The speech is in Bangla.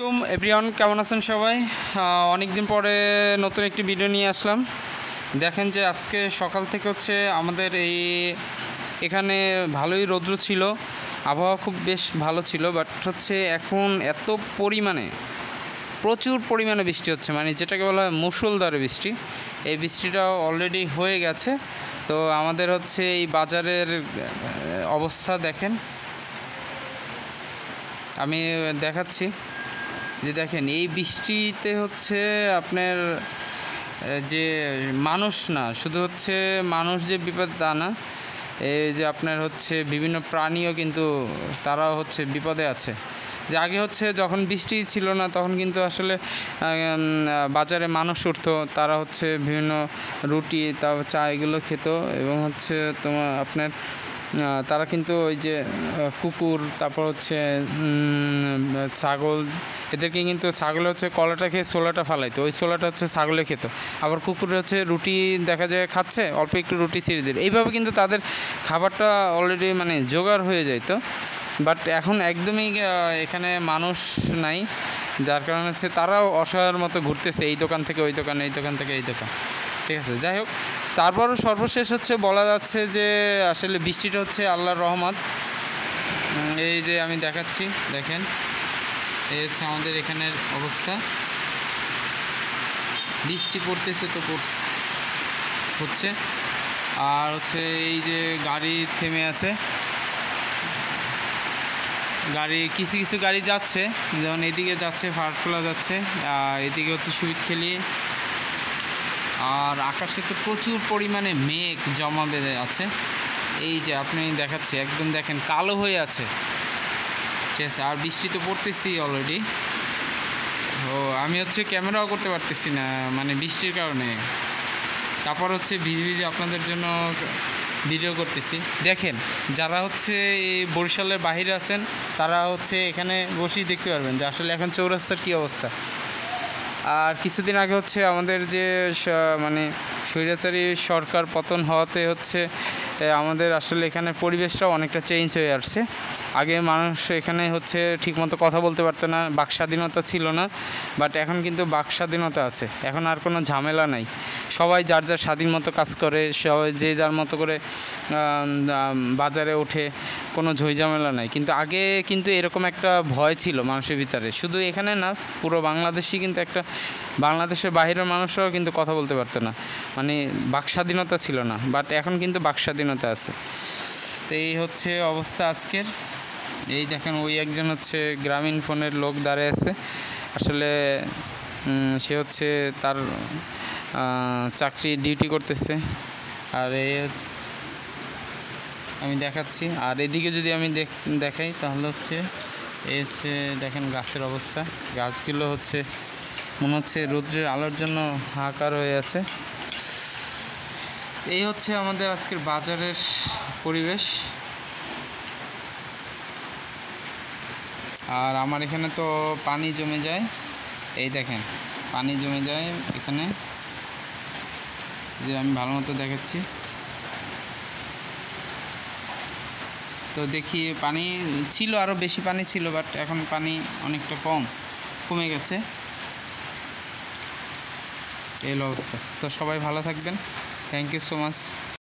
আসসালামু আলাইকুম এভরিওয়ান, কেমন আছেন সবাই? অনেক দিন পরে নতুন একটি ভিডিও নিয়ে আসলাম। দেখেন যে আজকে সকাল থেকে হচ্ছে আমাদের এখানে ভালোই রৌদ্র ছিল, আবহাওয়া খুব বেশ ভালো ছিল, বাট হচ্ছে এখন এত পরিমাণে প্রচুর পরিমাণে বৃষ্টি হচ্ছে, মানে যেটাকে বলা হয় মুষলধারে বৃষ্টি। এই বৃষ্টিটা অলরেডি হয়ে গেছে। তো আমাদের হচ্ছে এই বাজারের অবস্থা দেখেন, আমি দেখাচ্ছি যে দেখেন এই বৃষ্টিতে হচ্ছে আপনার যে মানুষ না, শুধু হচ্ছে মানুষ যে বিপদ তা না, এই যে আপনার হচ্ছে বিভিন্ন প্রাণীও কিন্তু তারাও হচ্ছে বিপদে আছে। যে আগে হচ্ছে যখন বৃষ্টি ছিল না তখন কিন্তু আসলে বাজারে মানুষ উঠতো, তারা হচ্ছে বিভিন্ন রুটি তারপর চা এগুলো খেত, এবং হচ্ছে তোমার আপনার তারা কিন্তু ওই যে কুকুর তারপর হচ্ছে ছাগল, এদেরকে কিন্তু ছাগল হচ্ছে কলাটা খেয়ে ছোলাটা ফালাইতো, ওই ছোলাটা হচ্ছে ছাগলে খেত। আবার কুকুরে হচ্ছে রুটি দেখা যায় খাচ্ছে, অল্প একটু রুটি ছিঁড়ে দিল, এইভাবে কিন্তু তাদের খাবারটা অলরেডি মানে জোগাড় হয়ে যায়। তো বাট এখন একদমই এখানে মানুষ নাই, যার কারণে হচ্ছে তারাও অসহায়ের মতো ঘুরতেছে, এই দোকান থেকে ওই দোকান, এই দোকান থেকে এই দোকান। ঠিক আছে, যাই হোক, তারপরও সর্বশেষ হচ্ছে বলা যাচ্ছে যে আসলে বৃষ্টিটা হচ্ছে আল্লাহর রহমত। এই যে আমি দেখাচ্ছি, দেখেন এই হচ্ছে আমাদের এখানের অবস্থা, বৃষ্টি পড়তেছে তো হচ্ছে। আর হচ্ছে এই যে গাড়ি থেমে আছে, গাড়ি কিছু কিছু গাড়ি যাচ্ছে, যেমন এদিকে যাচ্ছে ফাটখোলা যাচ্ছে, এদিকে হচ্ছে সুইটখেলি। আর আকাশে তো প্রচুর পরিমাণে মেঘ জমা বেঁধে আছে, এই যে আপনি দেখাচ্ছি একদম দেখেন কালো হয়ে আছে। ঠিক আছে, আর বৃষ্টি তো পড়তেছি অলরেডি। ও আমি হচ্ছে ক্যামেরাও করতে পারতেছি না মানে বৃষ্টির কারণে, তারপর হচ্ছে ভিজে ভিজে আপনাদের জন্য ভিডিও করতেছি। দেখেন যারা হচ্ছে এই বরিশালের বাহিরে আছেন তারা হচ্ছে এখানে বসেই দেখতে পারবেন যে আসলে এখন চৌরাস্তার কী অবস্থা। আর কিছুদিন আগে হচ্ছে আমাদের যে মানে স্বৈরাচারী সরকার পতন হওয়াতে হচ্ছে আমাদের আসলে এখানে পরিবেশটাও অনেকটা চেঞ্জ হয়ে আসছে। আগে মানুষ এখানে হচ্ছে ঠিকমতো কথা বলতে পারতো না, বাক স্বাধীনতা ছিল না, বাট এখন কিন্তু বাক স্বাধীনতা আছে, এখন আর কোনো ঝামেলা নাই, সবাই যার যার স্বাধীন মতো কাজ করে, সবাই যে যার মতো করে বাজারে ওঠে, কোনো ঝইঝামেলা নাই। কিন্তু আগে কিন্তু এরকম একটা ভয় ছিল মানুষের ভিতরে, শুধু এখানে না পুরো বাংলাদেশই, কিন্তু একটা বাংলাদেশের বাইরের মানুষরাও কিন্তু কথা বলতে পারতো না, মানে বাক স্বাধীনতা ছিল না, বাট এখন কিন্তু বাক স্বাধীনতা আছে। তো এই হচ্ছে অবস্থা আজকের। এই দেখেন ওই একজন হচ্ছে গ্রামীণ ফোনের লোক দাঁড়িয়ে আছে, আসলে সে হচ্ছে তার চাকরি ডিউটি করতেছে। আর এই আমি দেখাচ্ছি, আর এদিকে যদি আমি দেখাই তাহলে হচ্ছে এই হচ্ছে দেখেন গাছের অবস্থা, গাছগুলো হচ্ছে মনে হচ্ছে রৌদ্রের আলোর জন্য হাহাকার হয়ে আছে। এই হচ্ছে আমাদের আজকের বাজারের পরিবেশ। আর আমার এখানে তো পানি জমে যায়, এই দেখেন পানি জমে যায় এখানে, যে আমি ভালো মতো দেখাচ্ছি। তো দেখি পানি ছিল, আরও বেশি পানি ছিল, বাট এখন পানি অনেকটা কমে গেছে, এই অবস্থা। তো সবাই ভালো থাকবেন, থ্যাংক ইউ সো মাচ।